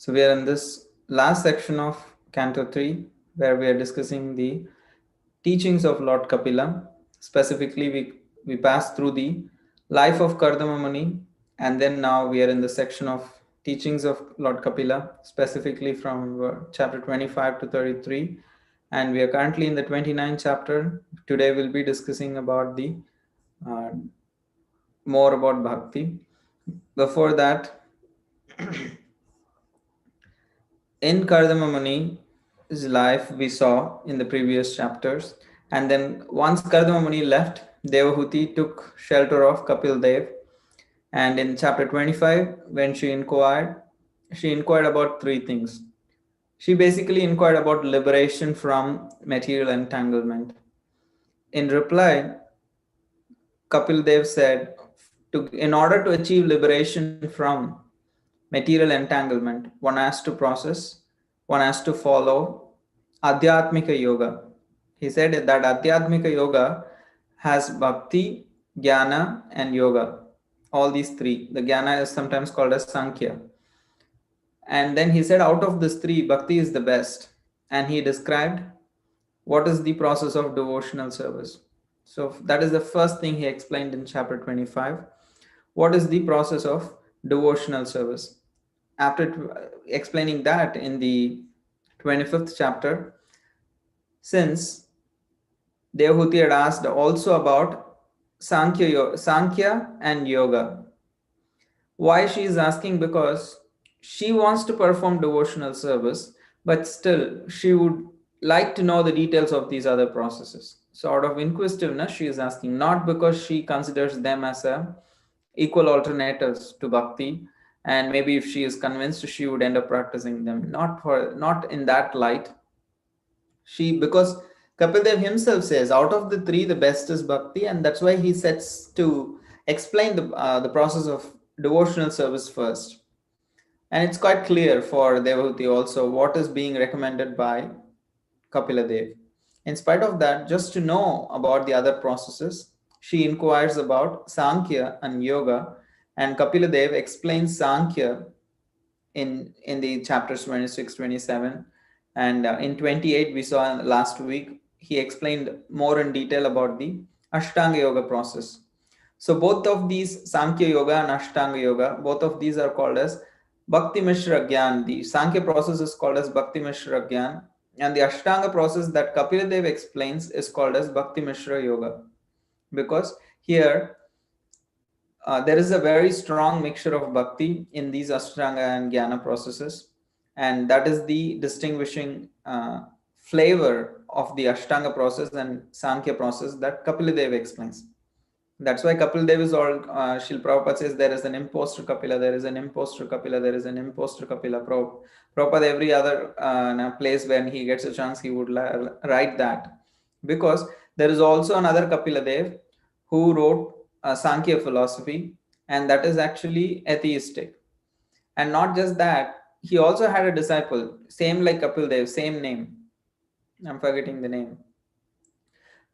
So we are in this last section of Canto 3, where we are discussing the teachings of Lord Kapila. Specifically, we passed through the life of Kardama Muni, and then now we are in the section of teachings of Lord Kapila, specifically from chapter 25 to 33. And we are currently in the 29th chapter. Today we'll be discussing about the uh, more about bhakti. Before that, in Kardama Muni's life, we saw in the previous chapters, and then once Kardama Muni left, Devahuti took shelter of Kapil Dev. And in chapter 25, when she inquired about three things. She basically inquired about liberation from material entanglement. In reply, Kapil Dev said, in order to achieve liberation from material entanglement, one has to process, one has to follow Adhyatmika Yoga. He said that Adhyatmika Yoga has Bhakti, Jnana, and Yoga. All these three. The Jnana is sometimes called as Sankhya. And then he said, out of these three, Bhakti is the best. And he described what is the process of devotional service. So that is the first thing he explained in chapter 25. What is the process of devotional service? After explaining that in the 25th chapter, since Devahuti had asked also about Sankhya and Yoga. Why she is asking? Because she wants to perform devotional service, but still she would like to know the details of these other processes. So out of inquisitiveness, she is asking, not because she considers them as a equal alternatives to bhakti, and maybe if she is convinced, she would end up practicing them. Not in that light. Because Kapil Dev himself says, out of the three, the best is bhakti, and that's why he sets to explain the process of devotional service first. And it's quite clear for Devahuti also what is being recommended by Kapila Dev. In spite of that, just to know about the other processes, she inquires about Sankhya and Yoga, and Kapila Dev explains Sankhya in the chapters 26, 27, and in 28 we saw last week, he explained more in detail about the Ashtanga Yoga process. So both of these, Sankhya Yoga and Ashtanga Yoga, both of these are called as Bhakti Mishra Gyan. The Sankhya process is called as Bhakti Mishra Gyan, and the Ashtanga process that Kapila Dev explains is called as Bhakti Mishra Yoga, because here there is a very strong mixture of bhakti in these Ashtanga and Jnana processes, and that is the distinguishing flavor of the Ashtanga process and Sankhya process that Kapila Dev explains. That's why Kapil Dev is all, Shil Prabhupada says there is an imposter Kapila, there is an imposter Kapila, there is an imposter Kapila. Prabhupada, every other place when he gets a chance, he would write that. Because there is also another Kapila Dev who wrote Sankhya philosophy, and that is actually atheistic. And not just that, he also had a disciple, same like Kapil Dev, same name. I'm forgetting the name.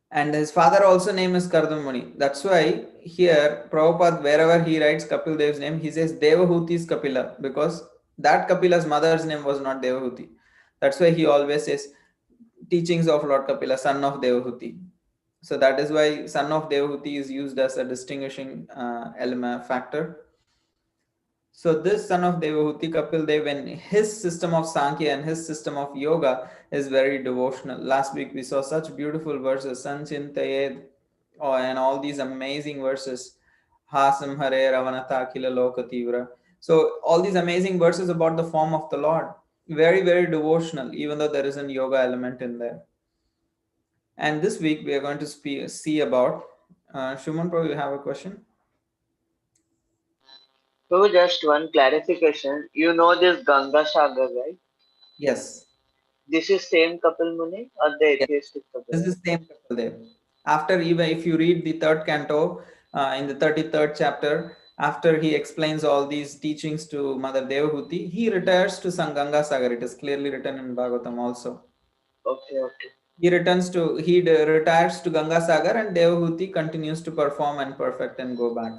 And his father also name is Kardama Muni. That's why here Prabhupada, wherever he writes Kapil Dev's name, he says Devahuti's Kapila, because that Kapila's mother's name was not Devahuti. That's why he always says teachings of Lord Kapila, son of Devahuti. So that is why son of Devahuti is used as a distinguishing element factor. So this son of Devahuti, Kapil Dev, and his system of Sankhya and his system of yoga is very devotional. Last week we saw such beautiful verses, Sanchintayed, and all these amazing verses. Hasam Hare Ravanata Akila Lokativra. So all these amazing verses about the form of the Lord. Very, very devotional, even though there is a yoga element in there. And this week we are going to see about Shuman Prabhu, you have a question? So just one clarification. You know this Ganga Sagar, right? Yes. This is same Kapil Muni or the Yes. atheistic This Kapil is Muni? same Kapil Dev. After, even if you read the third canto in the 33rd chapter, after he explains all these teachings to Mother Devahuti, he retires to Sanganga Sagar. It is clearly written in Bhagavatam also. Okay, okay. He retires to Ganga Sagar, and Devahuti continues to perform and perfect and go back.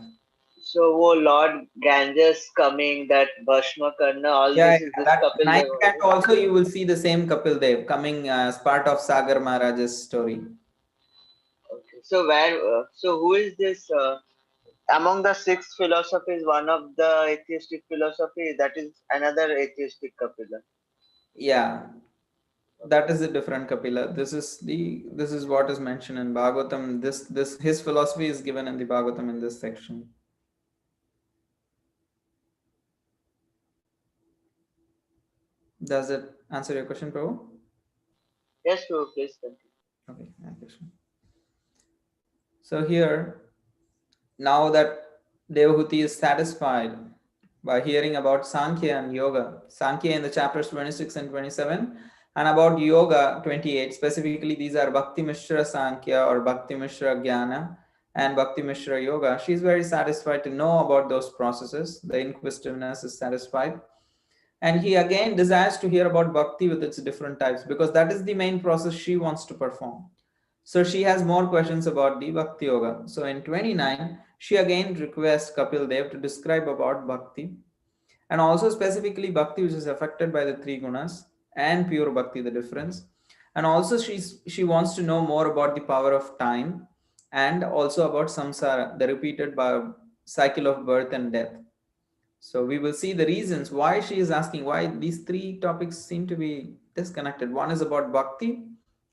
So, oh Lord Ganges coming, that Bhashma Karna, all Yeah, this yeah, is this that Kapil ninth Dev canto only. also you will see the same Kapil Dev coming as part of Sagar Maharaj's story. Okay. So where? So who is this? Among the six philosophies, one of the atheistic philosophy, that is another atheistic Kapila. Yeah, that is a different Kapila. This is what is mentioned in Bhagavatam. This his philosophy is given in the Bhagavatam in this section. Does it answer your question, Prabhu? Yes, Prabhu, please continue. Okay, yeah, Krishna. So here, now that Devahuti is satisfied by hearing about Sankhya and Yoga, Sankhya in the chapters 26 and 27, and about Yoga 28, specifically these are Bhakti Mishra Sankhya or Bhakti Mishra Jnana and Bhakti Mishra Yoga. She's very satisfied to know about those processes. The inquisitiveness is satisfied. And he again desires to hear about bhakti with its different types because that is the main process she wants to perform. So she has more questions about the Bhakti Yoga. So in 29, she again requests Kapil Dev to describe about Bhakti and also specifically Bhakti which is affected by the three gunas and pure Bhakti, the difference. And also she wants to know more about the power of time and also about samsara, the repeated cycle of birth and death. So we will see the reasons why she is asking why these three topics seem to be disconnected. One is about bhakti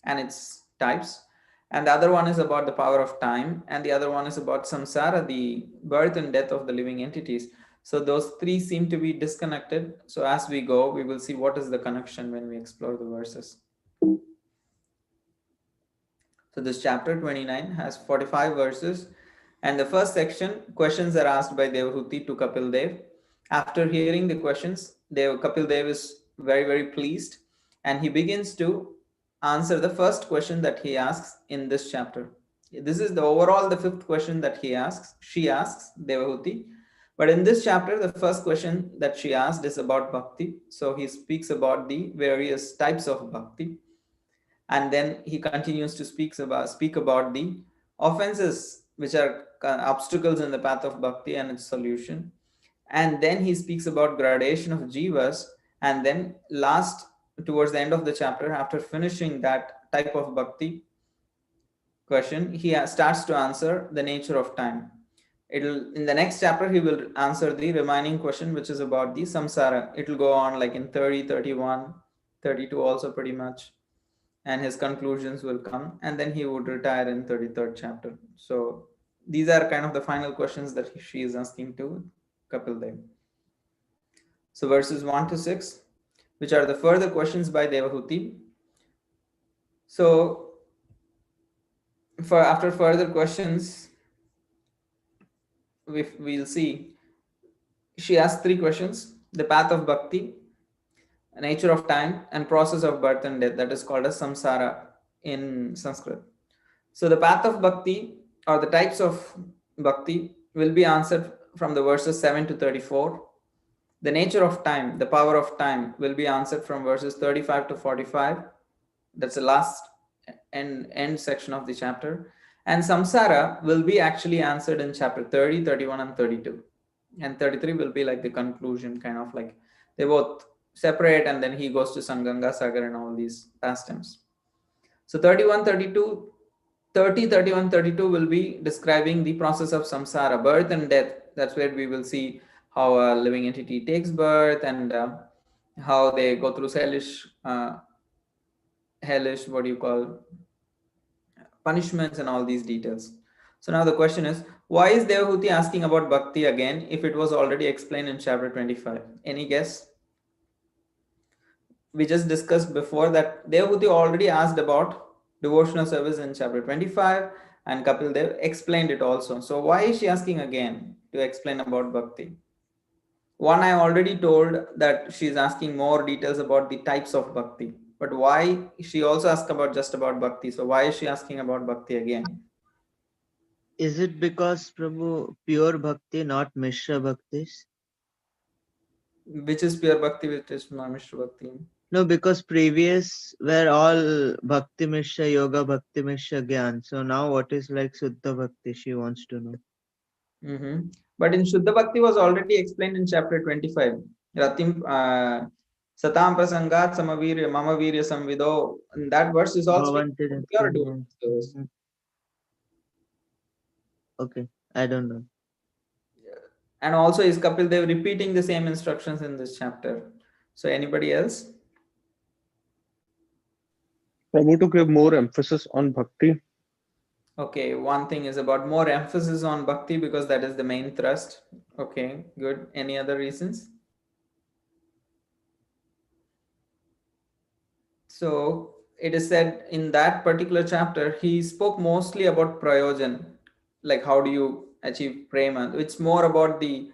and its types, and the other one is about the power of time, and the other one is about samsara, the birth and death of the living entities. So those three seem to be disconnected. So as we go, we will see what is the connection when we explore the verses. So this chapter 29 has 45 verses, and the first section, questions are asked by Devahuti to Kapil Dev. After hearing the questions, Kapil Dev is very, very pleased, and he begins to answer the first question that he asks in this chapter. This is the overall the fifth question that she asks Devahuti. But in this chapter, the first question that she asked is about bhakti. So he speaks about the various types of bhakti, and then he continues to speak about the offenses which are obstacles in the path of bhakti and its solution, and then he speaks about gradation of jivas, and then last, towards the end of the chapter, after finishing that type of bhakti question, he starts to answer the nature of time. It'll in the next chapter he will answer the remaining question which is about the samsara. It will go on like in 30, 31, 32 also pretty much, and his conclusions will come, and then he would retire in 33rd chapter. So these are kind of the final questions that she is asking to Kapil Dev. So verses 1 to 6, which are the further questions by Devahuti. So for after further questions, we'll see she asks three questions: the path of bhakti, nature of time, and process of birth and death, that is called as samsara in Sanskrit. So the path of bhakti or the types of bhakti will be answered from the verses 7 to 34. The nature of time, the power of time, will be answered from verses 35 to 45. That's the last end section of the chapter. And samsara will be actually answered in chapter 30, 31, and 32. And 33 will be like the conclusion, kind of like they both separate, and then he goes to Sanganga Sagar and all these pastimes. So 31, 32, 30, 31, 32 will be describing the process of samsara, birth and death. That's where we will see how a living entity takes birth, and how they go through hellish, what do you call, punishments and all these details. So now the question is, why is Devahuti asking about bhakti again if it was already explained in chapter 25? Any guess? We just discussed before that Devahuti already asked about devotional service in chapter 25, and Kapil Dev explained it also. So why is she asking again to explain about bhakti? One, I already told that she's asking more details about the types of bhakti. But why she also asked about just about bhakti? So why is she asking about bhakti again? Is it because Prabhu pure bhakti, not Mishra bhaktis? Which is pure bhakti, which is Mishra bhakti? No, because previous were all Bhakti Mishra, Yoga Bhakti Mishra Gyan. So now what is like Suddha Bhakti? She wants to know. Mm-hmm. But in Shuddha Bhakti was already explained in chapter 25. Ratim Satam Prasangat Samavirya Mama Virya Samvido. And that verse is all speaking Bhavanti about pure devotional Raksanya. service. Okay, I don't know. And also is Kapil Dev repeating the same instructions in this chapter. So anybody else? Prabhu, to give more emphasis on bhakti. Okay, one thing is about more emphasis on bhakti because that is the main thrust. Okay, good. Any other reasons? So it is said in that particular chapter, he spoke mostly about prayojan, like how do you achieve prema. It's more about the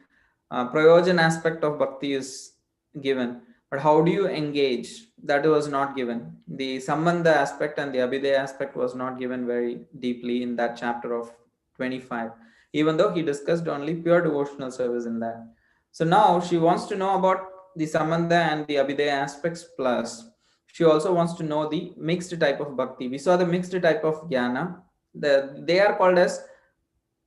prayojan aspect of bhakti is given, but how do you engage? That was not given. The sambandha aspect and the abhidaya aspect was not given very deeply in that chapter of 25, even though he discussed only pure devotional service in that. So now she wants to know about the sambandha and the abhidaya aspects plus she also wants to know the mixed type of bhakti. We saw the mixed type of jnana. They are called as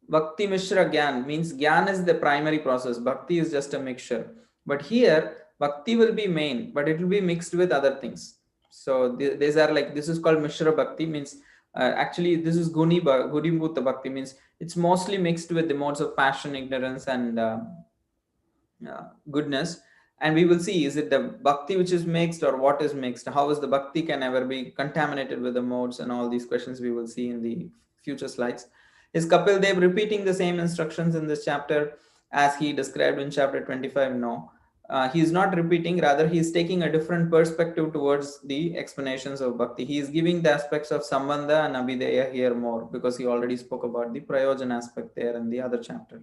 bhakti mishra gyan, means gyan is the primary process. Bhakti is just a mixture. But here, bhakti will be main, but it will be mixed with other things. So these are like, this is called mishra bhakti, means actually this is guni bhuta bhakti, means it's mostly mixed with the modes of passion, ignorance, and goodness. And we will see, is it the bhakti which is mixed or what is mixed? How is the bhakti can ever be contaminated with the modes? And all these questions we will see in the future slides. Is Kapil Dev repeating the same instructions in this chapter as he described in chapter 25? No. He is not repeating, rather he is taking a different perspective towards the explanations of bhakti. He is giving the aspects of sambandha and abhidaya here more because he already spoke about the prayojan aspect there in the other chapter.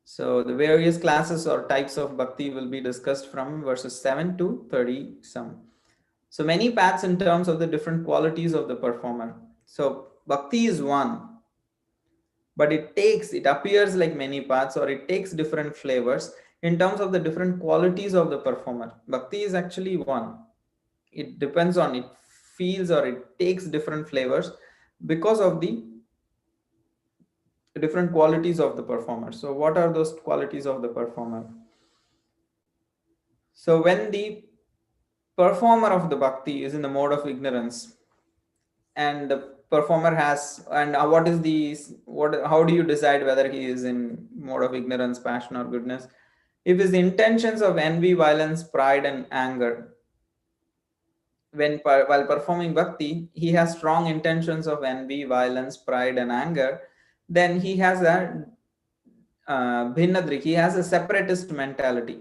So the various classes or types of bhakti will be discussed from verses 7 to 30 some. So many paths in terms of the different qualities of the performer. So bhakti is one, but it appears like many paths or it takes different flavors in terms of the different qualities of the performer. Bhakti is actually one. It depends on it feels or it takes different flavors because of the different qualities of the performer. So what are those qualities of the performer? So when the performer of the bhakti is in the mode of ignorance and the performer has and what is the what how do you decide whether he is in mode of ignorance, passion, or goodness? If his intentions of envy, violence, pride, and anger, while performing bhakti he has strong intentions of envy, violence, pride, and anger, then he has a bhinnadri, he has a separatist mentality.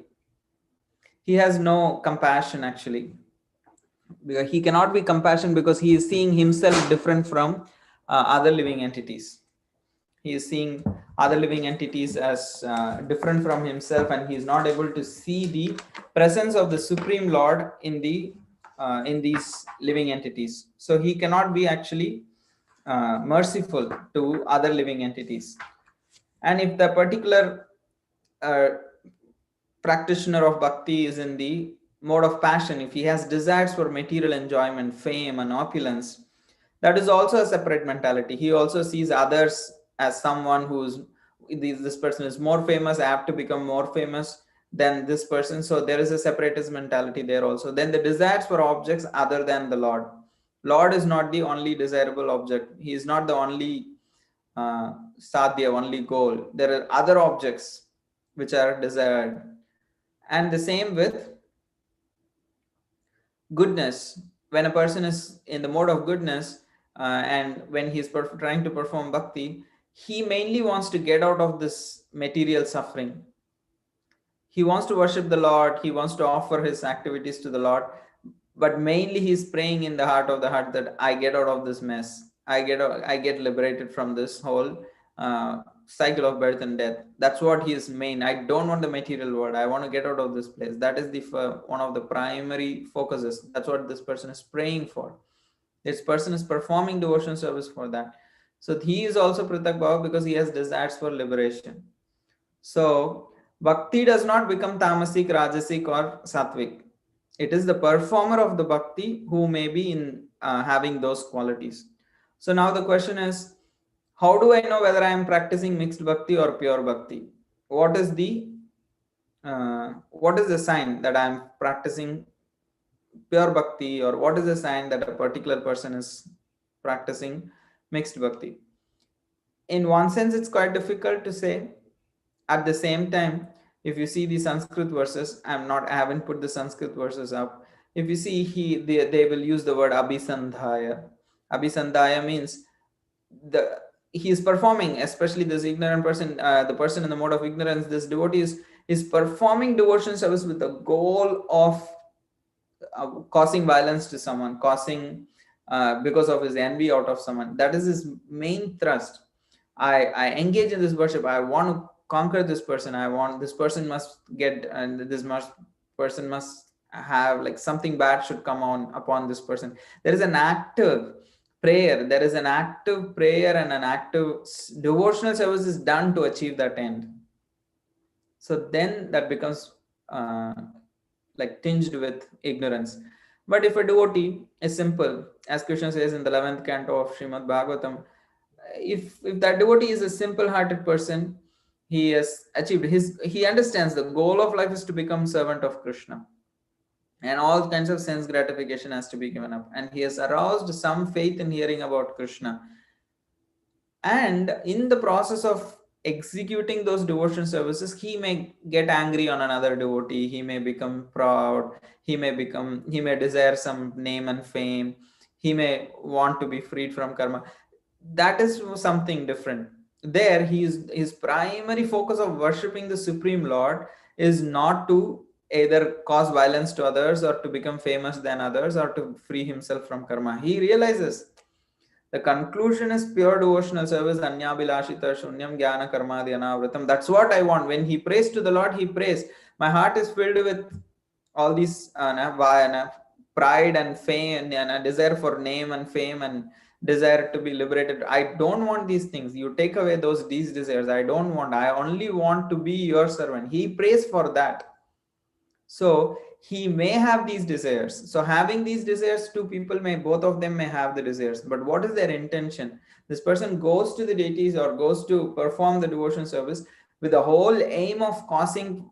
He has no compassion actually, because he cannot be compassionate because he is seeing himself different from other living entities. He is seeing other living entities as different from himself, and he is not able to see the presence of the supreme lord in these living entities. So he cannot be actually merciful to other living entities. And if the particular uh, practitioner of bhakti is in the mode of passion, if he has desires for material enjoyment, fame, and opulence, that is also a separate mentality. He also sees others as someone who's this person is more famous, apt to become more famous than this person. So there is a separatist mentality there also. Then the desires for objects other than the Lord. Lord is not the only desirable object. He is not the only sadhya, only goal. There are other objects which are desired. And the same with goodness. When a person is in the mode of goodness and when he's trying to perform bhakti, he mainly wants to get out of this material suffering. He wants to worship the Lord, he wants to offer his activities to the Lord, but mainly he's praying in the heart of the heart that I get out of this mess. I get liberated from this whole cycle of birth and death. That's what he is main. I don't want the material world. I want to get out of this place. That is the one of the primary focuses. That's what this person is praying for. This person is performing devotion service for that. So he is also Pritak Bhava because he has desires for liberation. So bhakti does not become tamasic, rajasic, or sattvic. It is the performer of the bhakti who may be in having those qualities. So now the question is, How do I know whether I am practicing mixed bhakti or pure bhakti? What is the sign that I am practicing pure bhakti, or what is the sign that a particular person is practicing mixed bhakti? In one sense, it's quite difficult to say. At the same time, if you see the Sanskrit verses, I haven't put the Sanskrit verses up. If you see, they will use the word abhisandhaya. Abhisandhaya means the he is performing, especially this ignorant person, the person in the mode of ignorance, this devotee is performing devotion service with the goal of causing violence to someone, causing because of his envy out of someone. That is his main thrust. I engage in this worship. I want to conquer this person. I want this person must get, and person must have, like, something bad should come on upon this person. There is an active prayer. There is an active prayer and an active devotional service is done to achieve that end. So then that becomes like tinged with ignorance. But if a devotee is simple, as Krishna says in the 11th canto of Srimad Bhagavatam, if that devotee is a simple hearted person, he has achieved he understands the goal of life is to become servant of Krishna, and all kinds of sense gratification has to be given up, and he has aroused some faith in hearing about Krishna. And in the process of executing those devotion services, he may get angry on another devotee, he may become proud, he may desire some name and fame, he may want to be freed from karma. That is something different. There, his primary focus of worshipping the Supreme Lord is not to either cause violence to others or to become famous than others or to free himself from karma. He realizes the conclusion is pure devotional service, Anyabhilashita Shunyam Jnana Karmadi Anavritam. That's what I want. When he prays to the Lord, he prays. My heart is filled with all these pride and fame and a desire for name and fame and desire to be liberated. I don't want these things. You take away these desires. I don't want. I only want to be your servant. He prays for that. So he may have these desires. So having these desires, two people both of them may have the desires. But what is their intention? This person goes to the deities or goes to perform the devotion service with the whole aim of causing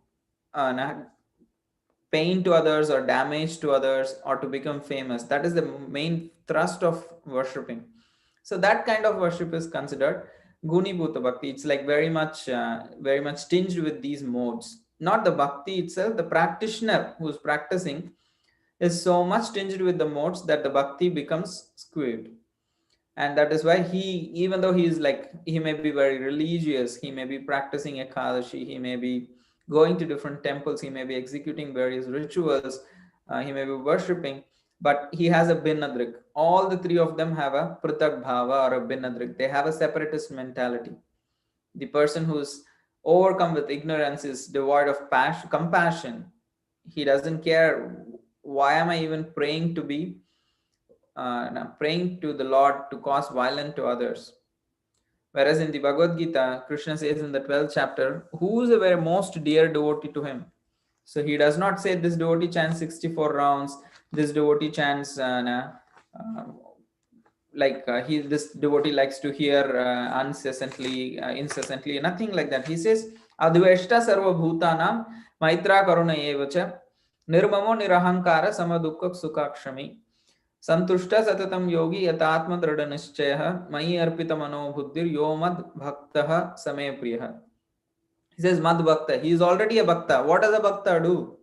pain to others or damage to others or to become famous. That is the main thrust of worshipping. So that kind of worship is considered Guni Bhuta Bhakti. It's like very much tinged with these modes. Not the bhakti itself, the practitioner who's practicing is so much tinged with the modes that the bhakti becomes skewed. And that is why even though he may be very religious, he may be practicing Ekadashi, he may be going to different temples, he may be executing various rituals, he may be worshipping, but he has a Bhinnadrik. All the three of them have a Prutak Bhava or a Bhinnadrik. They have a separatist mentality. The person who's overcome with ignorance is devoid of compassion. He doesn't care, why am I even praying to the Lord to cause violence to others. Whereas in the Bhagavad Gita, Krishna says in the 12th chapter, who is the very most dear devotee to him? So he does not say this devotee chants 64 rounds, this devotee chants this devotee likes to hear incessantly, nothing like that. He says, Adveshta sarva bhutanam maitra karuna evacha nirmamo nirahankara samadukka sukakshami संतुष्ट सततम योगी यतात्म दृढ़ निश्चय मयि अर्पित मनोबुद्धिर यो मद भक्तः समे प्रियः. He says mad bhakta. He is already a bhakta. What does a bhakta do?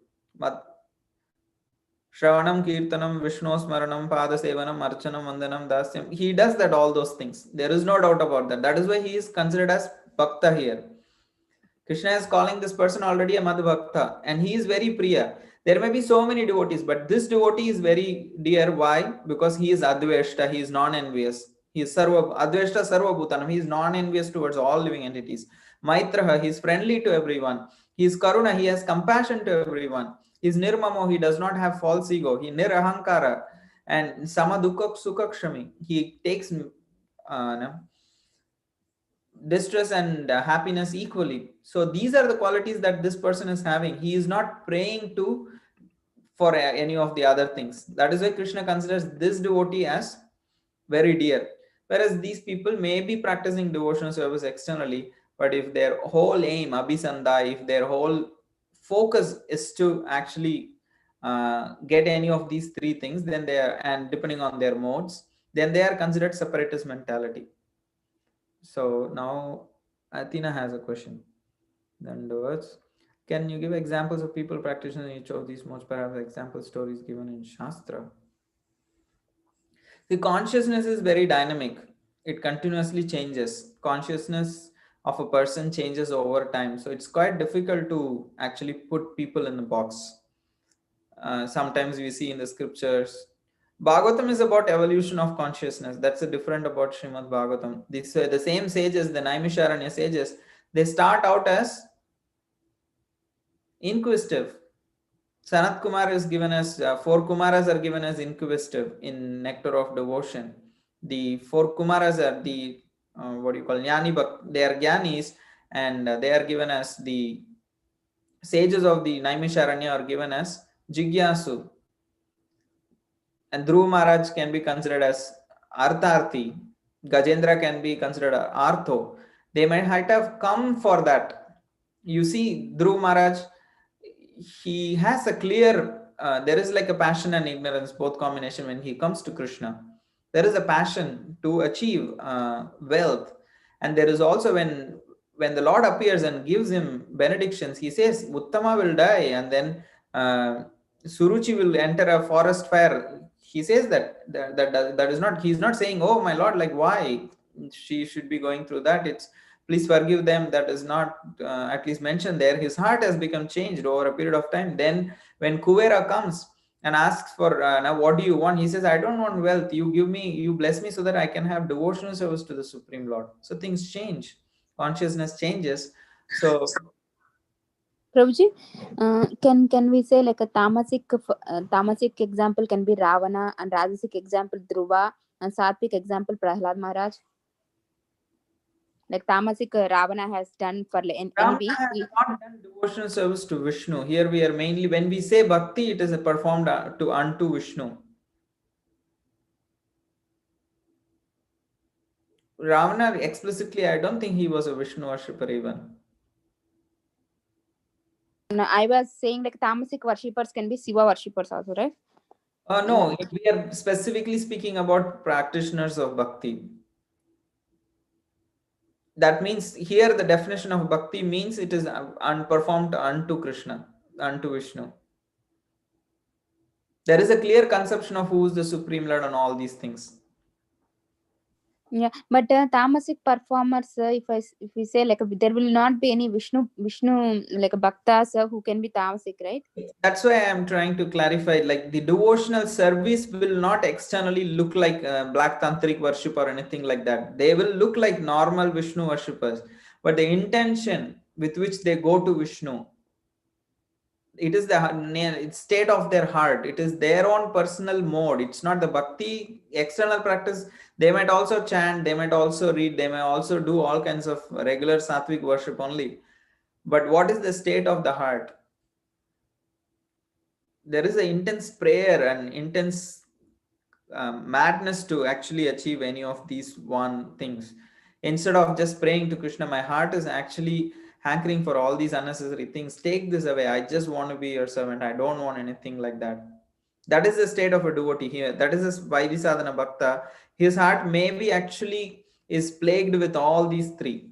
Shravanam, Kirtanam, Vishnu Smaranam, Pada Sevanam, Archanam, Vandanam, Dasyam. He does that, all those things. There is no doubt about that. That is why he is considered as bhakta here. Krishna is calling this person already a mad bhakta, and he is very priya. There may be so many devotees, but this devotee is very dear. Why? Because he is Adveshta, he is non-envious. He is Adveshta Sarva Bhutanam, he is non-envious towards all living entities. Maitraha, he is friendly to everyone. He is Karuna, he has compassion to everyone. He is Nirmamo, he does not have false ego. He Nirahankara. And Samadukak Sukakshami, he takes distress and happiness equally. So these are the qualities that this person is having. He is not praying for any of the other things. That is why Krishna considers this devotee as very dear. Whereas these people may be practicing devotional service externally, but if their whole aim, abhisanda, if their whole focus is to actually get any of these three things, then they are, and depending on their modes, then they are considered separatist mentality. So now Athena has a question. Then the words. Can you give examples of people practicing each of these modes? Perhaps example stories given in Shastra. The consciousness is very dynamic. It continuously changes. Consciousness of a person changes over time. So it's quite difficult to actually put people in a box. Sometimes we see in the scriptures. Bhagavatam is about evolution of consciousness. That's a different about Srimad Bhagavatam. The same sages, the Naimisharanya sages, they start out as inquisitive. Sanat Kumar is given as four Kumaras are given as inquisitive in Nectar of Devotion. The four Kumaras are the what do you call Jnani they are Jnanis, and they are given as the sages of the Naimisharanya are given as Jigyasu, and Dhruv Maharaj can be considered as Artharthi. Gajendra can be considered Artho. They might have come for that. You see, Dhruv Maharaj, he has a clear, there is like a passion and ignorance, both combination when he comes to Krishna. There is a passion to achieve wealth. And there is also when the Lord appears and gives him benedictions, he says, Uttama will die, and then Suruchi will enter a forest fire. He says that is not, he's not saying, oh my Lord, like why she should be going through that. It's please forgive them. That is not at least mentioned there. His heart has become changed over a period of time. Then when Kuvera comes and asks for now what do you want, he says, I don't want wealth, you give me, you bless me so that I can have devotional service to the Supreme Lord. So things change, consciousness changes. So Prabhuji, can we say like a tamasic example can be Ravana, and Rajasic example Dhruva, and Sattvic example Prahlad Maharaj? Like tamasic Ravana has done for Ramana envy. has not done devotional service to Vishnu. Here we are mainly, when we say bhakti, it is performed to unto Vishnu. Ravana explicitly, I don't think he was a Vishnu worshipper even. No, I was saying like tamasic worshippers can be Shiva worshippers also, right? No, we are specifically speaking about practitioners of bhakti. That means here the definition of bhakti means it is unperformed unto Krishna, unto Vishnu. There is a clear conception of who is the Supreme Lord and all these things. Yeah, but tamasic performers, if we say like there will not be any Vishnu like bhaktas who can be tamasic, right? That's why I am trying to clarify. Like the devotional service will not externally look like black tantric worship or anything like that. They will look like normal Vishnu worshippers, but the intention with which they go to Vishnu, it is the state of their heart. It is their own personal mode. It's not the bhakti external practice. They might also chant, they might also read, they may also do all kinds of regular sattvic worship only, but what is the state of the heart? There is an intense prayer and intense madness to actually achieve any of these one things. Instead of just praying to Krishna, my heart is actually hankering for all these unnecessary things. Take this away. I just want to be your servant. I don't want anything like that. That is the state of a devotee here. That is a Vaidhi Bhakta. His heart maybe actually is plagued with all these three.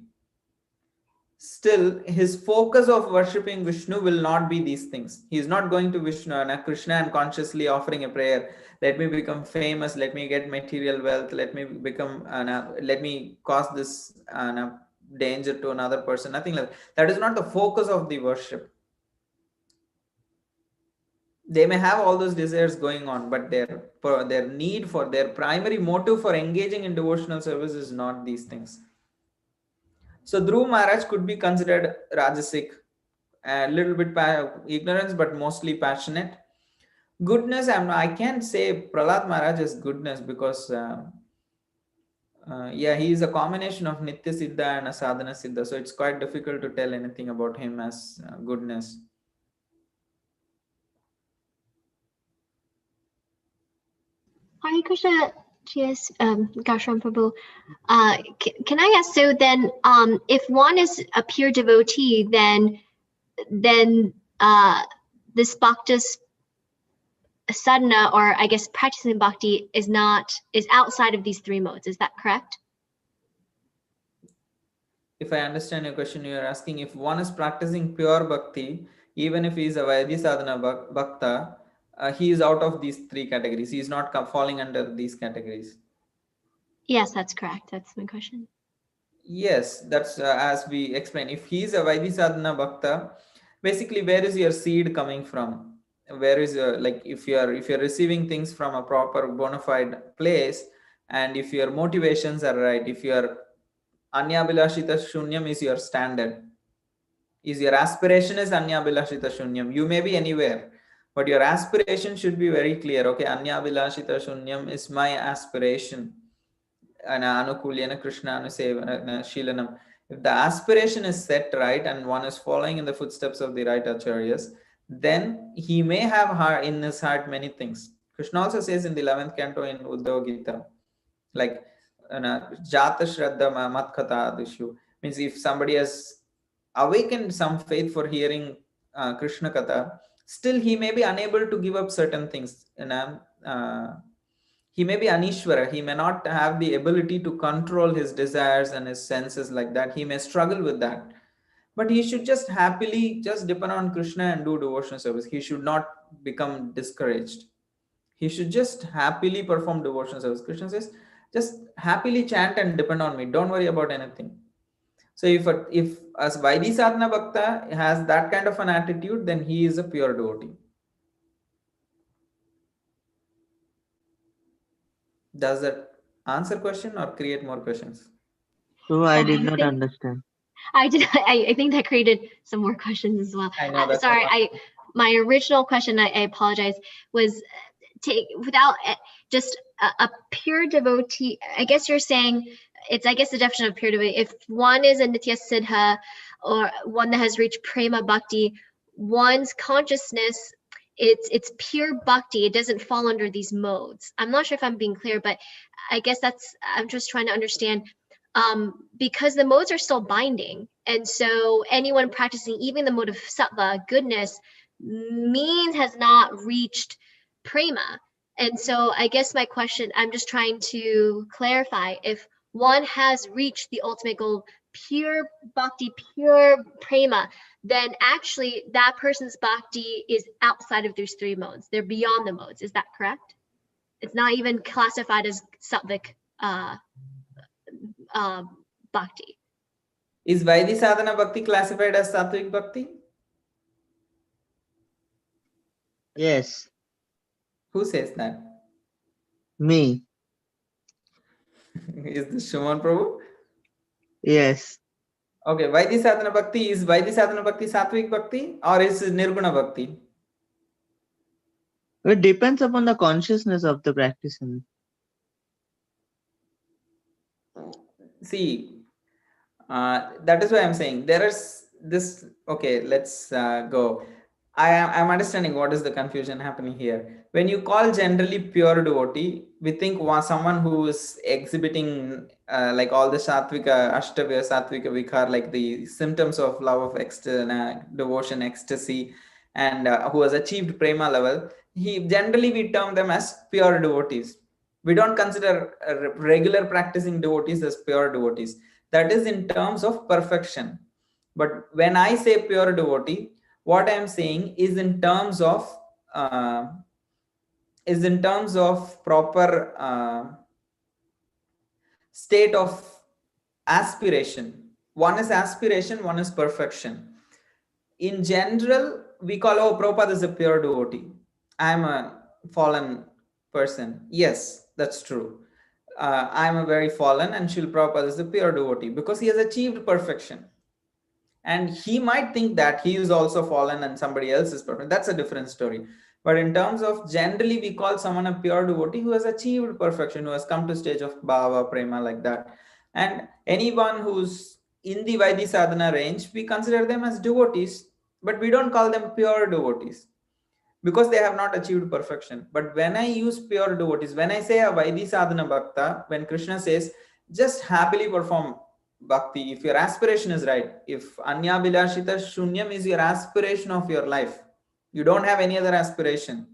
Still, his focus of worshipping Vishnu will not be these things. He is not going to Vishnu and Krishna and consciously offering a prayer. Let me become famous. Let me get material wealth. Let me become. Let me cause this danger to another person. Nothing like that. That is not the focus of the worship. They may have all those desires going on, but their need for their primary motive for engaging in devotional service is not these things. So Dhruv Maharaj could be considered Rajasic, a little bit ignorance, but mostly passionate. Goodness, I can't say Prahlad Maharaj is goodness because yeah, he is a combination of Nitya Siddha and a Sadhana Siddha, so it's quite difficult to tell anything about him as goodness. Hare Krishna. Yes, Gautam Prabhu. Can I ask, so then, if one is a pure devotee, then this bhaktas sadhana, or I guess practicing bhakti, is outside of these three modes. Is that correct? If I understand your question, you are asking if one is practicing pure bhakti, even if he is a Vaidhi sadhana bhakta, he is out of these three categories. He is not falling under these categories. Yes, that's correct. That's my question. Yes, that's as we explained. If he is a Vaidhi sadhana bhakta, basically, where is your seed coming from? Where is your, like, if you're receiving things from a proper bona fide place, and if your motivations are right, if your Anyabilashita Shunyam is your standard, is your aspiration is Anyabilashita Shunyam, you may be anywhere, but your aspiration should be very clear. Okay, Anyabilashita Shunyam is my aspiration. Anukulyana Krishna Anusevana Shilanam. If the aspiration is set right and one is following in the footsteps of the right acharyas, then he may have in his heart many things. Krishna also says in the 11th canto in Uddhava Gita, like Jata Shraddha Matkata Adishu, means if somebody has awakened some faith for hearing Krishna Katha, still he may be unable to give up certain things. He may be Anishwara, he may not have the ability to control his desires and his senses like that. He may struggle with that. But he should just happily just depend on Krishna and do devotional service. He should not become discouraged. He should just happily perform devotional service. Krishna says, just happily chant and depend on me. Don't worry about anything. So if as Vaidhi Sadhana Bhakta has that kind of an attitude, then he is a pure devotee. Does that answer question or create more questions? So I did not think- understand. I did. I think that created some more questions as well. I know that's Sorry, my original question, I apologize, was without just a pure devotee. I guess you're saying it's, I guess, the definition of pure devotee. If one is a Nitya Siddha, or one that has reached prema bhakti, one's consciousness, it's pure bhakti. It doesn't fall under these modes. I'm not sure if I'm being clear, but I guess I'm just trying to understand, because the modes are still binding, and so anyone practicing even the mode of sattva, goodness, means has not reached prema. And so I guess my question, I'm just trying to clarify, if one has reached the ultimate goal, pure bhakti, pure prema, then actually that person's bhakti is outside of those three modes. They're beyond the modes. Is that correct? It's not even classified as sattvic bhakti. Is Vaidhi Sadhana Bhakti classified as Sattvic Bhakti? Yes, Who says that? me. Is this Shuman Prabhu? Yes. Okay, Vaidhi Sadhana Bhakti, is Vaidhi Sadhana Bhakti Sattvic Bhakti or is it Nirguna Bhakti? It depends upon the consciousness of the practitioner. See, that is why I'm saying there is this. Okay, let's go. I'm understanding what is the confusion happening here. When you call generally pure devotee, we think someone who is exhibiting like all the sattvika, ashtavya, sattvika vikar, like the symptoms of love of devotion, ecstasy, and who has achieved prema level. Generally we term them as pure devotees. We don't consider regular practicing devotees as pure devotees. That is in terms of perfection. But when I say pure devotee, what I'm saying is in terms of proper state of aspiration. One is aspiration, one is perfection. In general, we call, oh, Prabhupada is a pure devotee. I'm a fallen person. Yes, that's true. I'm a very fallen, and Srila Prabhupada is a pure devotee because he has achieved perfection. And he might think that he is also fallen and somebody else is perfect. That's a different story. But in terms of generally, we call someone a pure devotee who has achieved perfection, who has come to stage of bhava, prema, like that. And anyone who's in the Vaidhi sadhana range, we consider them as devotees, but we don't call them pure devotees. because they have not achieved perfection. But when I use pure devotees, when I say a Vaidhi sadhana bhakta, when Krishna says, just happily perform bhakti, if your aspiration is right, if anya bilashita shunyam is your aspiration of your life, you don't have any other aspiration.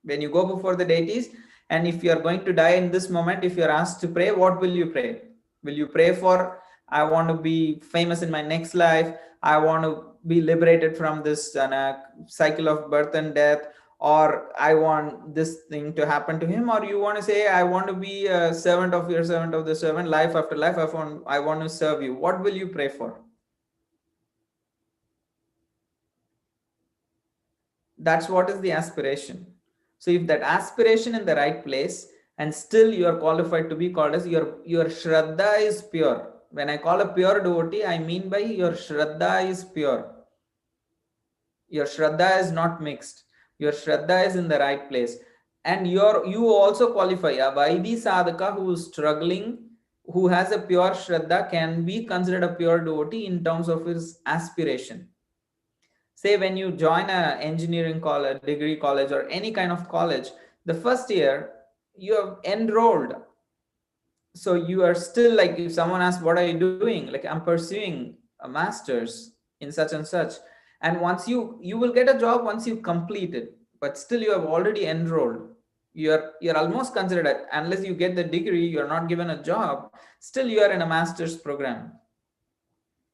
When you go before the deities, and if you are going to die in this moment, if you're asked to pray, what will you pray? Will you pray for, I want to be famous in my next life, I want to be liberated from this cycle of birth and death, or I want this thing to happen to him? Or you want to say, I want to be a servant of your servant of the servant, life after life, I want to serve you? What will you pray for? That's what is the aspiration. So if that aspiration in the right place, and still you are qualified to be called as, your shraddha is pure. When I call a pure devotee, I mean by your shraddha is pure. Your shraddha is not mixed. Your shraddha is in the right place. And you also qualify. A Vaidhi sadhaka who is struggling, who has a pure shraddha, can be considered a pure devotee in terms of his aspiration. Say when you join a engineering college, degree college, or any kind of college, the first year you have enrolled. So you are still, like, if someone asks, what are you doing? Like, I'm pursuing a master's in such and such. And once you will get a job once you complete it, but still you have already enrolled. You're almost considered, unless you get the degree, you're not given a job, still you are in a master's program.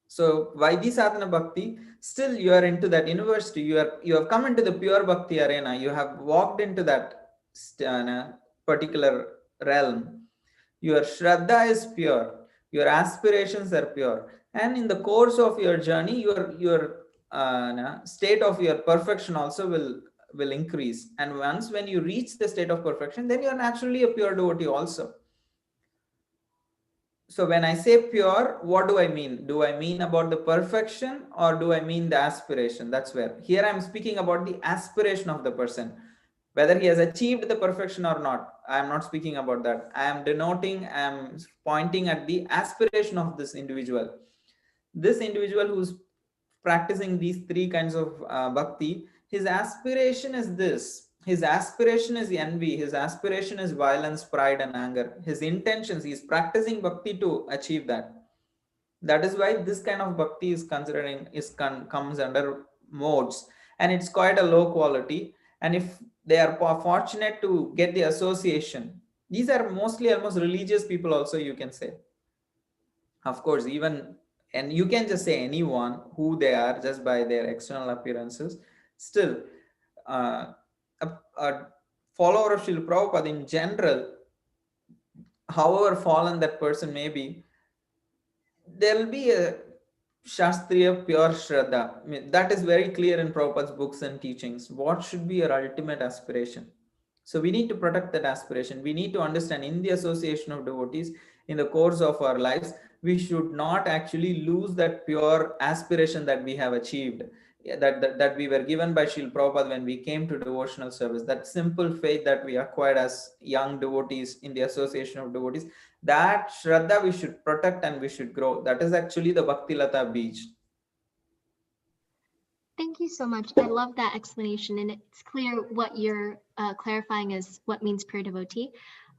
So Vaidhi sadhana bhakti, still you are into that university, you have come into the pure bhakti arena, you have walked into that particular realm. Your shraddha is pure, your aspirations are pure, and in the course of your journey, your state of your perfection also will increase. And once when you reach the state of perfection, then you are naturally a pure devotee also. So when I say pure, what do I mean? Do I mean about the perfection, or do I mean the aspiration? That's where. Here I'm speaking about the aspiration of the person. Whether he has achieved the perfection or not, I am not speaking about that. I am pointing at the aspiration of this individual. This individual who's practicing these three kinds of bhakti, his aspiration is this. His aspiration is envy. His aspiration is violence, pride, and anger. His intentions, he's practicing bhakti to achieve that. That is why this kind of bhakti is considering comes under modes, and it's quite a low quality. And if they are fortunate to get the association, these are mostly almost religious people also, you can say. Of course, even, and you can just say anyone who they are just by their external appearances. Still, a follower of Srila Prabhupada in general, however fallen that person may be, there will be a Shastriya pure Shraddha. I mean, that is very clear in Prabhupada's books and teachings. What should be your ultimate aspiration? So we need to protect that aspiration. We need to understand, in the association of devotees, in the course of our lives, we should not actually lose that pure aspiration that we have achieved, that we were given by Srila Prabhupada when we came to devotional service. That simple faith that we acquired as young devotees in the association of devotees, that Shraddha we should protect and we should grow. That is actually the Bhakti Lata Beej. Thank you so much. I love that explanation, and it's clear what you're clarifying is what means pure devotee.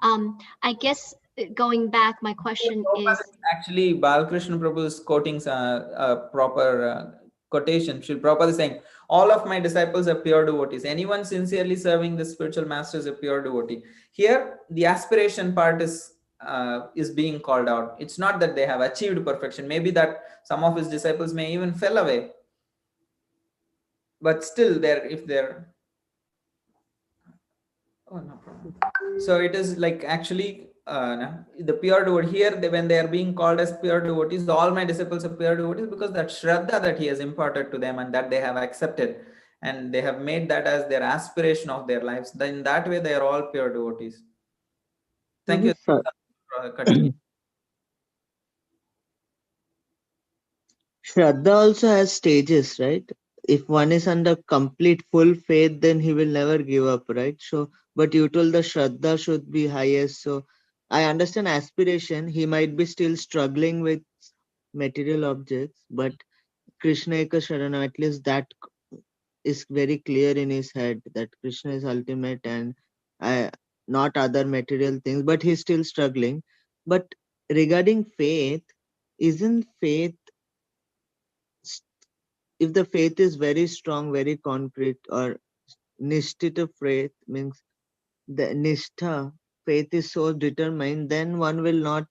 I guess going back, my question is Actually, Balakrishna Prabhu is quoting a proper quotation. Srila Prabhupada is saying, all of my disciples are pure devotees. Anyone sincerely serving the spiritual master is a pure devotee. Here, the aspiration part is being called out. It's not that they have achieved perfection. Maybe that some of his disciples may even fell away. But still, if they're, oh, no problem. So it is like actually the pure devotee here, when they are being called as pure devotees, all my disciples are pure devotees, because that Shraddha that he has imparted to them and that they have accepted, and they have made that as their aspiration of their lives. Then in that way, they are all pure devotees. Thank you. Continue. Shraddha also has stages, right? If one is under complete full faith, then he will never give up, right? So, but you told the Shraddha should be highest. So, I understand aspiration. He might be still struggling with material objects, but Krishna Eka Sharana, at least that is very clear in his head that Krishna is ultimate and I, not other material things, but he's still struggling. But regarding faith, isn't faith, s- if the faith is very strong, very concrete, or nishtita faith means the nishtha, faith is so determined, then one will not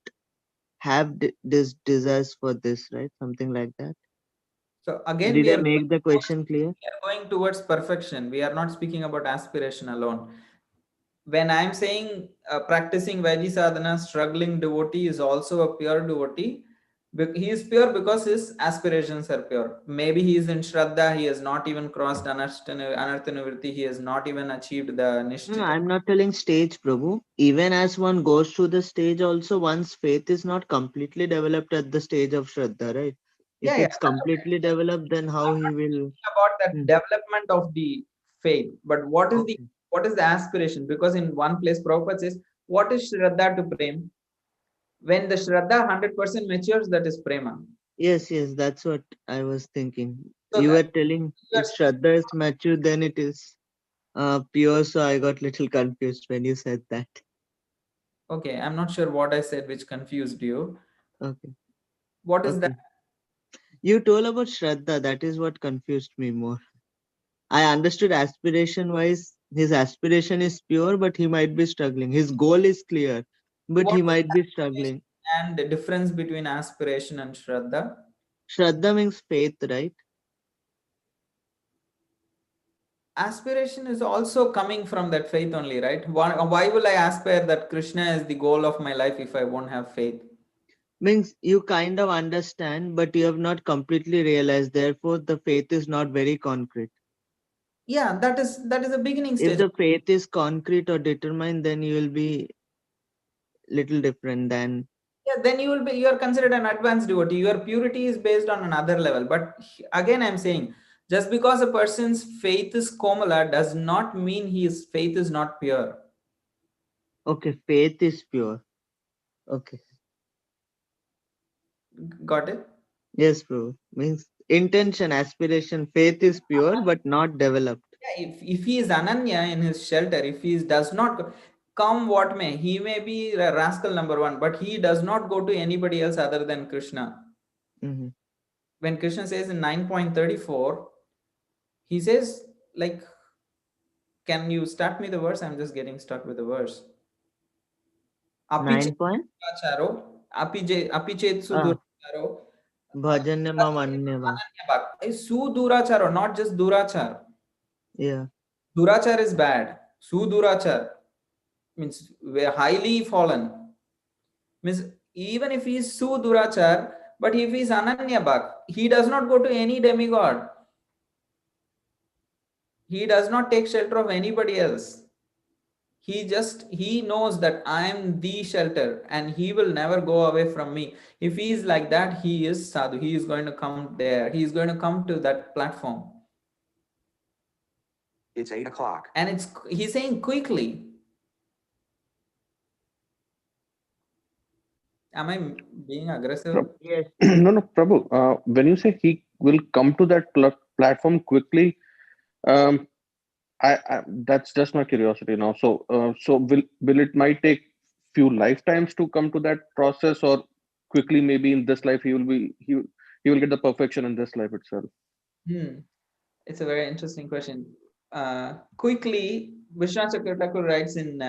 have this desires for this, right? Something like that. So again, Did I make the question clear? we are going towards perfection. We are not speaking about aspiration alone. When I'm saying practicing Vaidhi sadhana, struggling devotee is also a pure devotee. He is pure because his aspirations are pure. Maybe he is in Shraddha, he has not even crossed Anartha Nivritti, he has not even achieved the No, no, Nishtita. I'm not telling stage, Prabhu. Even as one goes through the stage, also one's faith is not completely developed at the stage of Shraddha, right? Yeah, If yeah. it's completely developed, then how he will. About that Hmm, development of the faith, but okay. what is the aspiration? Because in one place Prabhupada says, what is Shraddha to Prem? When the Shraddha 100% matures, that is Prema. Yes, yes, that's what I was thinking. So You that were telling you if Shraddha is mature, then it is pure. So I got little confused when you said that. okay, I'm not sure what I said which confused you. Okay, What is that? okay. You told about Shraddha. That is what confused me more. I understood aspiration wise, his aspiration is pure, but he might be struggling. His goal is clear, but What he is might be struggling. and the difference between aspiration and Shraddha? Shraddha means faith, right? Aspiration is also coming from that faith only, right? Why will I aspire that Krishna is the goal of my life if I won't have faith? Means you kind of understand, but you have not completely realized. Therefore, the faith is not very concrete. Yeah, that is a beginning If stage. the faith is concrete or determined, then you will be little different than. Yeah, then you are considered an advanced devotee. Your purity is based on another level. But again, I'm saying, just because a person's faith is komala does not mean his faith is not pure. Okay, faith is pure. Okay. Got it? Yes, bro. Means intention, aspiration, faith is pure but not developed. Yeah, if he is ananya in his shelter, if he does not come what may, he may be a rascal number one, but he does not go to anybody else other than Krishna. Hmm. When Krishna says in 9.34, he says, like, can you start me the verse? I'm just getting stuck with the verse. Nine point. Apichetacharo, apichetsu Ah, duracharo, bhajanamam anyava. ananyabhak. Su duracharo, not just durachar. Yeah. Durachar is bad. Su durachar means we're highly fallen. Means even if he is su durachar, but if he is ananyabhak, he does not go to any demigod. He does not take shelter of anybody else. He knows that I am the shelter and he will never go away from me. If he is like that, he is sadhu. He is going to come there. He is going to come to that platform. It's 8 o'clock. And he's saying quickly. Am I being aggressive? Yes. No, no, Prabhu. When you say he will come to that platform quickly, um, that's just my curiosity now. So will it might take few lifetimes to come to that process, or quickly maybe in this life he will get the perfection in this life itself. Hmm. It's a very interesting question. Quickly, Vishwanath Chakravarti writes in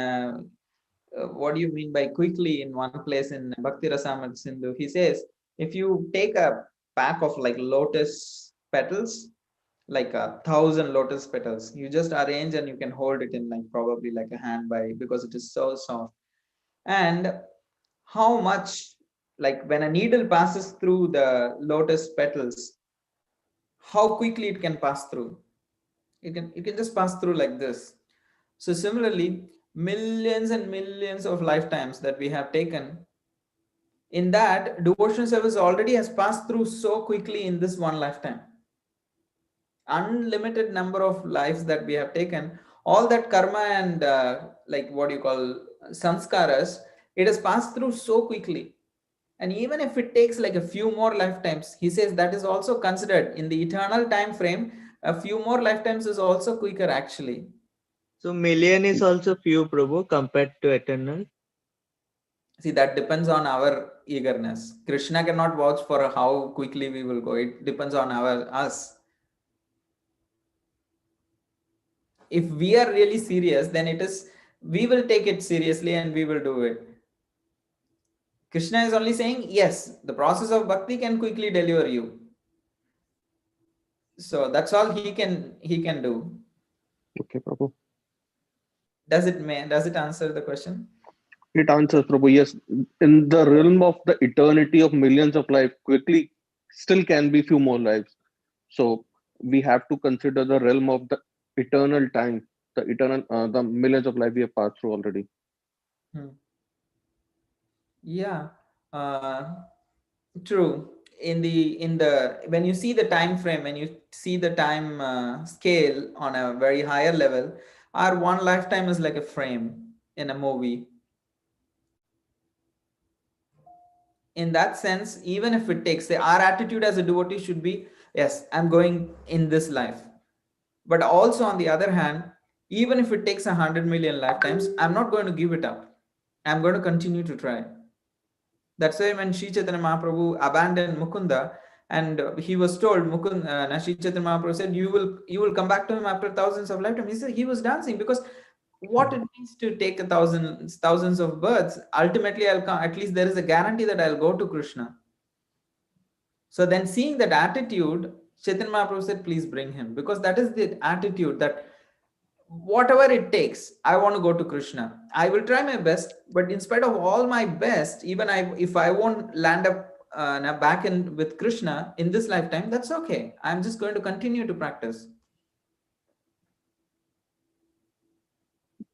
what do you mean by quickly in one place in Bhakti Rasamrita Sindhu? He says, if you take a pack of like lotus petals, like 1,000 lotus petals, you just arrange and you can hold it in like probably like a hand by because it is so soft. And how much, like when a needle passes through the lotus petals, how quickly it can pass through. It can just pass through like this. So similarly, millions and millions of lifetimes that we have taken, in that devotional service already has passed through so quickly in this one lifetime. Unlimited number of lives that we have taken, all that karma and like what you call sanskaras, it has passed through so quickly. And even if it takes like a few more lifetimes, he says that is also considered in the eternal time frame. A few more lifetimes is also quicker actually. So million is also few, Prabhu, compared to eternal. See, that depends on our eagerness. Krishna cannot vouch for how quickly we will go. It depends on our us. If we are really serious, then it is we will take it seriously and we will do it. Krishna is only saying, yes, the process of bhakti can quickly deliver you. So that's all he can do. Okay, Prabhu. Does it answer the question? It answers, Prabhu. Yes, in the realm of the eternity of millions of life, quickly still can be few more lives. So we have to consider the realm of the eternal time, the millions of life we have passed through already. Hmm. Yeah, uh, true. In the when you see the time frame, when you see the time scale on a very higher level, our one lifetime is like a frame in a movie. In that sense, even if it takes, say, our attitude as a devotee should be, yes, I'm going in this life. But also on the other hand, even if it takes 100 million lifetimes, I'm not going to give it up. I'm going to continue to try. That's why when Sri Chaitanya Mahaprabhu abandoned Mukunda, and he was told, Sri Chaitanya Mahaprabhu said, you will come back to him after thousands of lifetimes. He said he was dancing because what it means to take thousands of births. Ultimately, I'll come. At least there is a guarantee that I'll go to Krishna. So then, seeing that attitude, Chaitanya Mahaprabhu said, please bring him, because that is the attitude that whatever it takes, I want to go to Krishna. I will try my best, but in spite of all my best, even if I won't land up back in with Krishna in this lifetime, that's okay. I'm just going to continue to practice.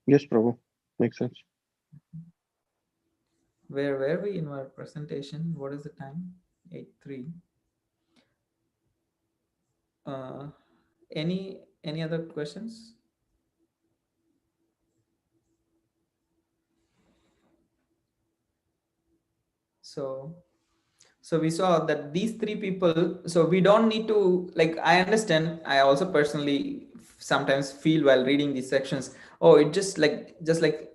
Yes, Prabhu. Makes sense. Where were we in our presentation? What is the time? 8:03. Uh, any other questions? So we saw that these three people, so we don't need to, like, I understand, I also personally sometimes feel while reading these sections, oh, it just like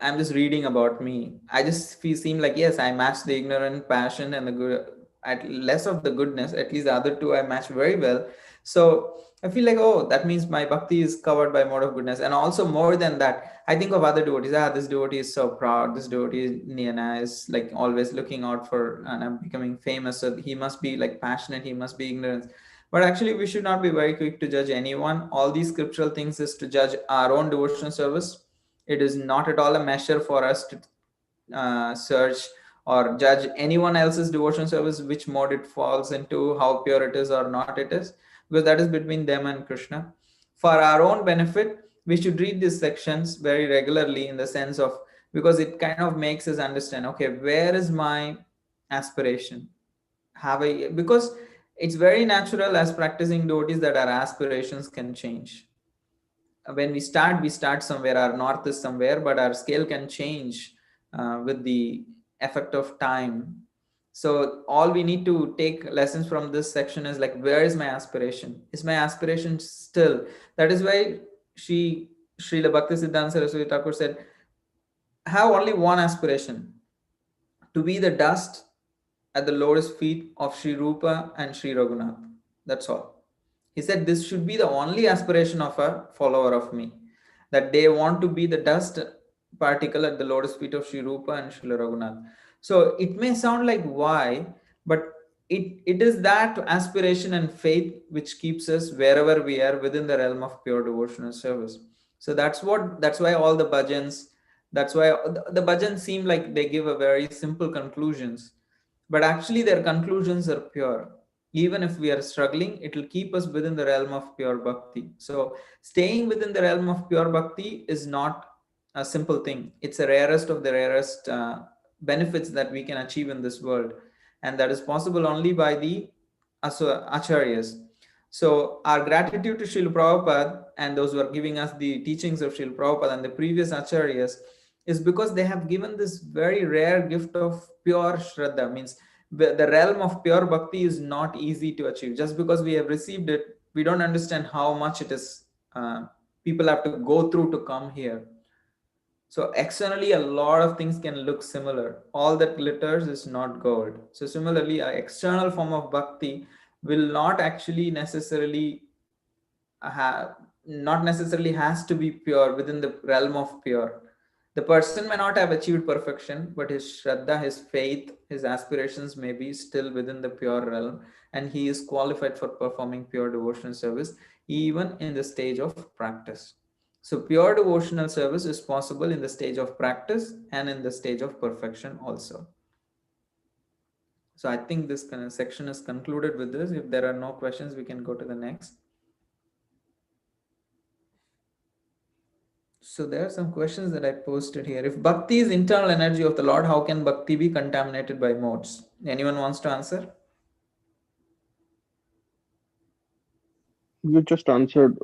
I'm just reading about me. I just seem like, yes, I match the ignorant passion and the good, at less of the goodness, at least the other two I match very well. So I feel like, oh, that means my bhakti is covered by mode of goodness. And also more than that, I think of other devotees. This devotee is so proud. This devotee Niyana is like always looking out for, and I'm becoming famous. So he must be like passionate. He must be ignorant. But actually, we should not be very quick to judge anyone. All these scriptural things is to judge our own devotional service. It is not at all a measure for us to search or judge anyone else's devotion service, which mode it falls into, how pure it is or not it is, because that is between them and Krishna. For our own benefit, we should read these sections very regularly, in the sense of, because it kind of makes us understand, okay, where is my aspiration? Have I, because it's very natural as practicing devotees that our aspirations can change. When we start somewhere, our north is somewhere, but our scale can change with the effect of time. So all we need to take lessons from this section is like, where is my aspiration? Is my aspiration still? That is why she Srila Bhakti Siddhanta Saraswati Thakur said, have only one aspiration, to be the dust at the lotus feet of Sri Rupa and Sri Raghunath. That's all. He said this should be the only aspiration of a follower of me, that they want to be the dust particle at the lotus feet of Sri Rupa and Sri Raghunath. So it may sound like why, but it is that aspiration and faith which keeps us wherever we are within the realm of pure devotional service. So that's why all the bhajans, that's why the bhajans seem like they give a very simple conclusions, but actually their conclusions are pure. Even if we are struggling, it will keep us within the realm of pure bhakti. So staying within the realm of pure bhakti is not a simple thing. It's the rarest of the rarest benefits that we can achieve in this world, and that is possible only by the acharyas. So our gratitude to Srila Prabhupada and those who are giving us the teachings of Srila Prabhupada and the previous acharyas is because they have given this very rare gift of pure shraddha. Means the realm of pure bhakti is not easy to achieve. Just because we have received it We don't understand how much it is people have to go through to come here. So externally, a lot of things can look similar. All that glitters is not gold. So similarly, an external form of bhakti will not actually necessarily have, not necessarily has to be pure within the realm of pure. The person may not have achieved perfection, but his shraddha, his faith, his aspirations may be still within the pure realm, and he is qualified for performing pure devotional service even in the stage of practice. So, pure devotional service is possible in the stage of practice and in the stage of perfection also. So, I think this kind of section is concluded with this. If there are no questions, we can go to the next. So there are some questions that I posted here. If bhakti is internal energy of the Lord, how can bhakti be contaminated by modes? Anyone wants to answer? You just answered.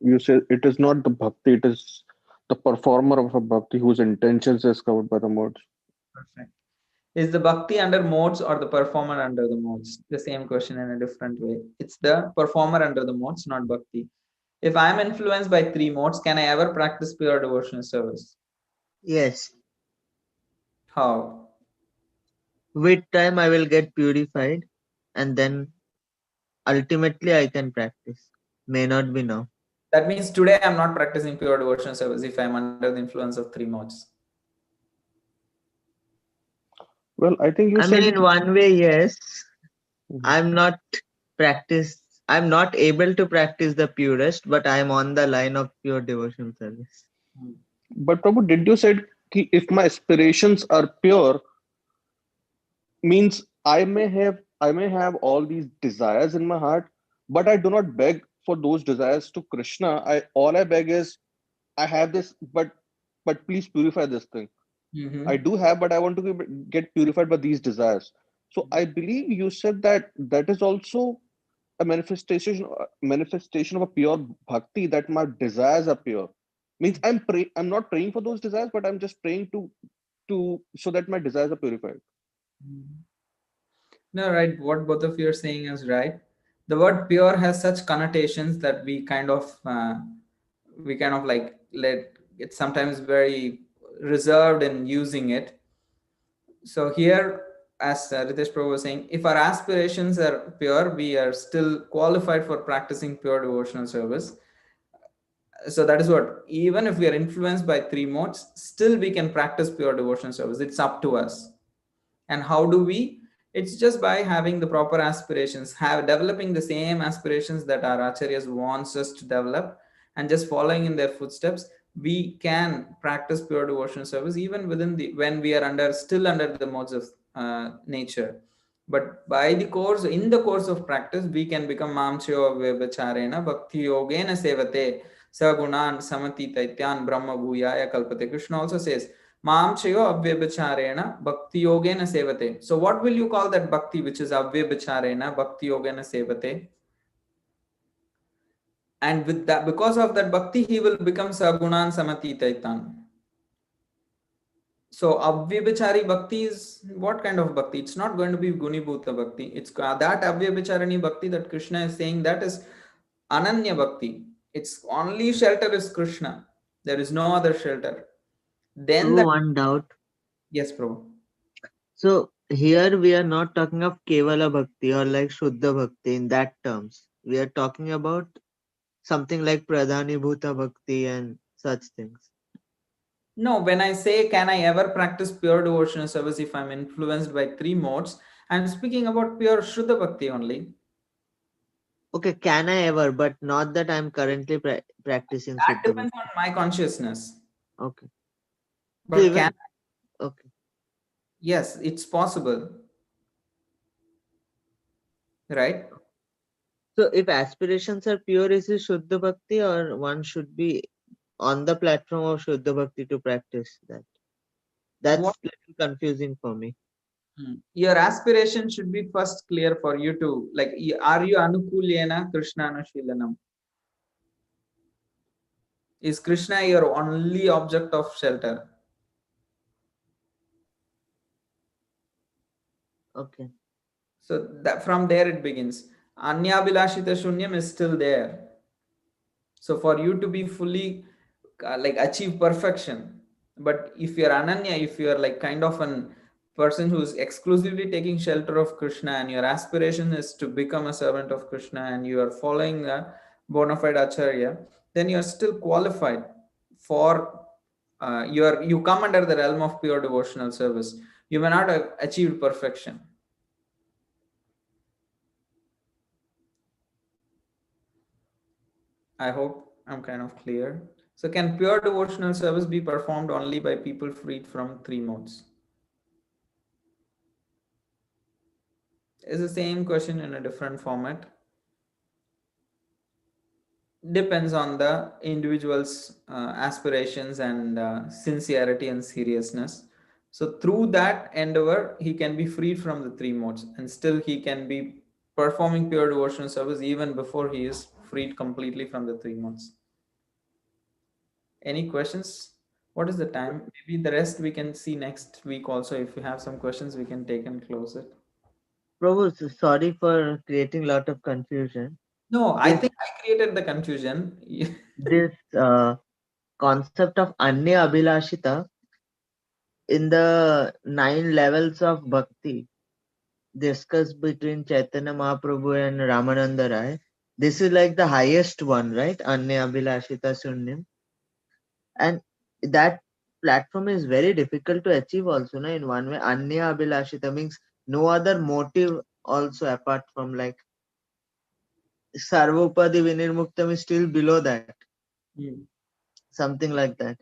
You said it is not the bhakti, it is the performer of a bhakti whose intentions is covered by the modes. Perfect. Is the bhakti under modes or the performer under the modes? The same question in a different way. It's the performer under the modes, not bhakti. If I am influenced by three modes, can I ever practice pure devotional service? Yes. How? With time, I will get purified, and then ultimately I can practice. May not be now. That means today I'm not practicing pure devotional service if I'm under the influence of three modes. Well, I think you I mean, said. in one way, yes. Mhm. I'm not practice. I'm not able to practice the purest, but I'm on the line of pure devotion service. But Prabhu, did you said ki if my aspirations are pure, means I may have all these desires in my heart, but I do not beg for those desires to Krishna. I beg is I have this, but please purify this thing. I Mm-hmm. do have, but I want to get purified by these desires. So I believe you said that that is also a manifestation of a pure bhakti, that my desires are pure. Means I'm not praying for those desires, but I'm just praying to so that my desires are purified. No, right. What both of you are saying is right. The word pure has such connotations that we kind of like let it's sometimes very reserved in using it. So here, as Ritesh Prabhu was saying, if our aspirations are pure, we are still qualified for practicing pure devotional service. So that is what, even if we are influenced by three modes, still we can practice pure devotional service. It's up to us. And how do we? It's just by having the proper aspirations, have developing the same aspirations that our acharyas wants us to develop, and just following in their footsteps. We can practice pure devotional service even within the when we are under the modes of nature. But by the course, in the course of practice, we can become mamchyo vyabacharena bhakti yogena sevate sagunan samati taityan brahma bhuyaya kalpate. Krishna also says Mamchayo avyabhacharena bhakti yogena sevate. So what will you call that bhakti which is avyabhacharena bhakti yogena sevate? And with that, because of that bhakti, he will become sagunan samati taitan. So avyabhachari bhakti is what kind of bhakti? It's not going to be gunibhuta bhakti. It's that avyabhacharani bhakti that Krishna is saying, that is ananya bhakti. It's only shelter is Krishna. There is no other shelter. Then True, that, one doubt. yes, Prabhu. So here we are not talking of Kevala Bhakti or like Shuddha Bhakti in that terms. We are talking about something like Pradhani Bhuta Bhakti and such things. No, when I say can I ever practice pure devotional service if I'm influenced by three modes, I'm speaking about pure Shuddha Bhakti only. Okay, can I ever, but not that I'm currently practicing That Shuddha depends Bhakti. on my consciousness. Okay. So But can, even, okay. yes, it's possible, right? So if aspirations are pure, is it Shuddha Bhakti or one should be on the platform of Shuddha Bhakti to practice that? What That's little confusing for me. your aspiration should be first clear for you to like. Are you anukulyena Krishna anushilanam? Is Krishna your only object of shelter? Okay. So that from there it begins. Anyabhilashita Shunyam is still there. So for you to be fully like achieve perfection, but if you're Ananya, if you're like kind of an person who's exclusively taking shelter of Krishna and your aspiration is to become a servant of Krishna and you are following a bona fide Acharya, then you're still qualified for you come under the realm of pure devotional service. You may not have achieved perfection. I hope I'm kind of clear. So, can pure devotional service be performed only by people freed from three modes? It's the same question in a different format. Depends on the individual's aspirations and sincerity and seriousness. So, through that endeavor, he can be freed from the three modes and still he can be performing pure devotional service even before he is freed completely from the three modes. Any questions? What is the time? Maybe the rest we can see next week also. If you have some questions, we can take and close it. Prabhu, sorry for creating a lot of confusion. No, I This think I created the confusion. this concept of Anya Abhilashita in the 9 levels of bhakti discussed between Chaitanya Mahaprabhu and Ramananda Rai. This is like the highest one, right? Anya Abhilashita Sunyam. And that platform is very difficult to achieve also, no? In one way. Anya Abhilashita means no other motive also apart from like Sarvopadi Vinirmuktam is still below that. Hmm. Something like that.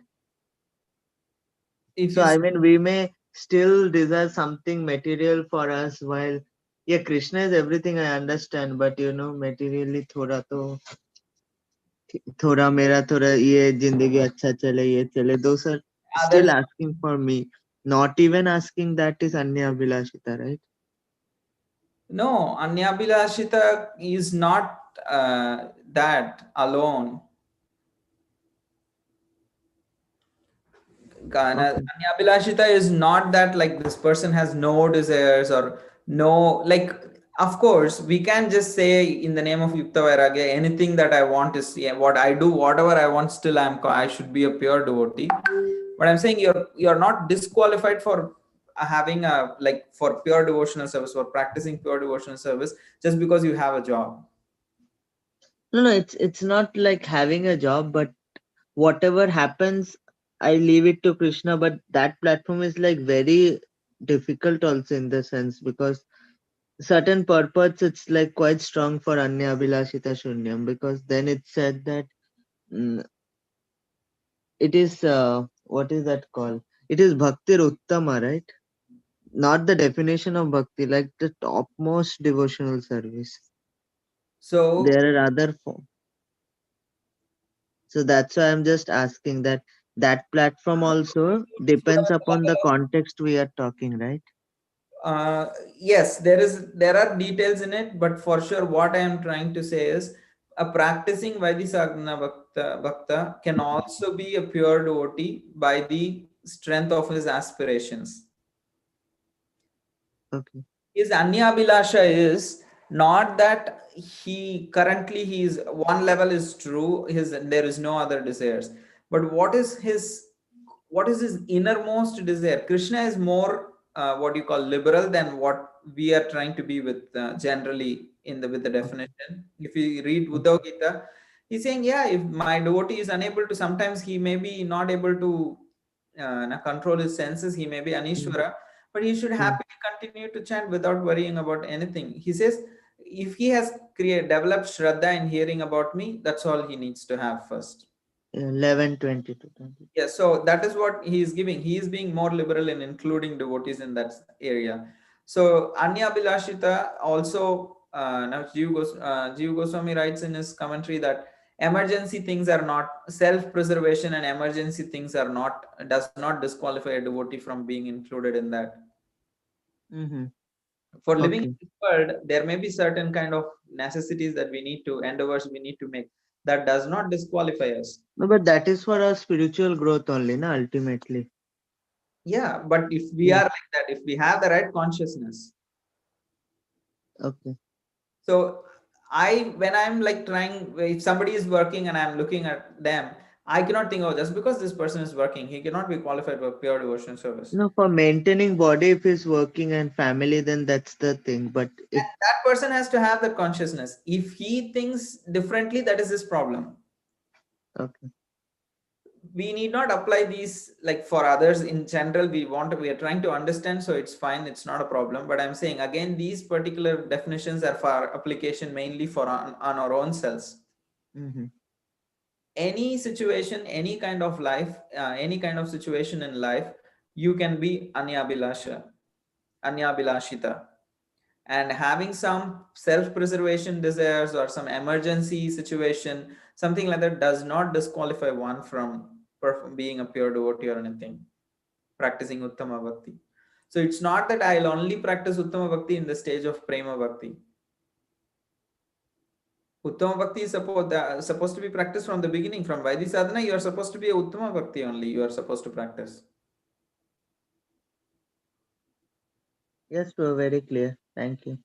If So you I mean we may still desire something material for us while yeah, Krishna is everything I understand, but you know, materially थोड़ा मेरा थोड़ा ये जिंदगी अच्छा चले ये चले those are still there's asking for me, not even asking that is Anya Abhilashita, right? no Anyabhilashita is not that alone. Okay. Anyabhilashita is not that like this person has no desires or no like. Of course, we can just say in the name of Yukta Vairagya, anything that I want is yeah, what I do, whatever I want. Still, I should be a pure devotee. But I'm saying you're not disqualified for having a like for pure devotional service or practicing pure devotional service just because you have a job. No, it's not like having a job, but whatever happens, I leave it to Krishna. But that platform is like very difficult also in the sense because certain purpose it's like quite strong for Anya Abhilashita Shunyam because then it said that mm, it is what is that called? It is Bhakti Uttama, right? Not the definition of bhakti, like the topmost devotional service. So There are other forms. So that's why I'm just asking that that platform also depends upon the context we are talking, right? yes, there are details in it, but for sure, what I am trying to say is a practicing Vaidisagna Bhakta can also be a pure devotee by the strength of his aspirations. Okay. His Anyabhilasha is not that he is one level is true, his there is no other desires. But what is his innermost desire? Krishna is more what you call liberal than what we are trying to be with generally in the with the definition. If you read Uddhav Gita, he's saying, yeah, if my devotee is unable to, sometimes he may be not able to control his senses, he may be Mm, Anishwara, but he should mm. happily continue to chant without worrying about anything. He says, if he has developed Shraddha in hearing about me, that's all he needs to have first. 11, 22, 20. Yeah, so that is what he is giving. He is being more liberal in including devotees in that area. So Anya Bilashita also now Jiva Goswami writes in his commentary that emergency things are not self-preservation and emergency things are not does not disqualify a devotee from being included in that. Mm-hmm. For living in Okay. this world, there may be certain kind of necessities that we need to endeavors we need to make that does not disqualify us. No, but that is for our spiritual growth only, na, ultimately. Yeah, but if we Yeah. are like that, if we have the right consciousness, Okay. so when I'm like trying, if somebody is working and I'm looking at them, I cannot think, oh, just because this person is working, he cannot be qualified for pure devotion service. No, for maintaining body, if he's working and family, then that's the thing. But if And that person has to have the consciousness. If he thinks differently, that is his problem. okay, We need not apply these like for others in general. We are trying to understand, so it's fine, it's not a problem. But I'm saying again, these particular definitions are for application mainly for on our own selves. hmm, Any situation, any kind of life, any kind of situation in life, you can be anyabilashita, and having some self-preservation desires or some emergency situation, something like that, does not disqualify one from being a pure devotee or anything, practicing uttama bhakti. So it's not that I'll only practice uttama bhakti in the stage of prema bhakti. Uttama bhakti is supposed to be practiced from the beginning. From Vaidhi sadhana, you are supposed to be a uttama bhakti only. You are supposed to practice. yes, bro, very clear. Thank you.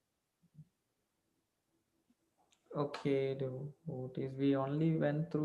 Okay, devotees, we only went through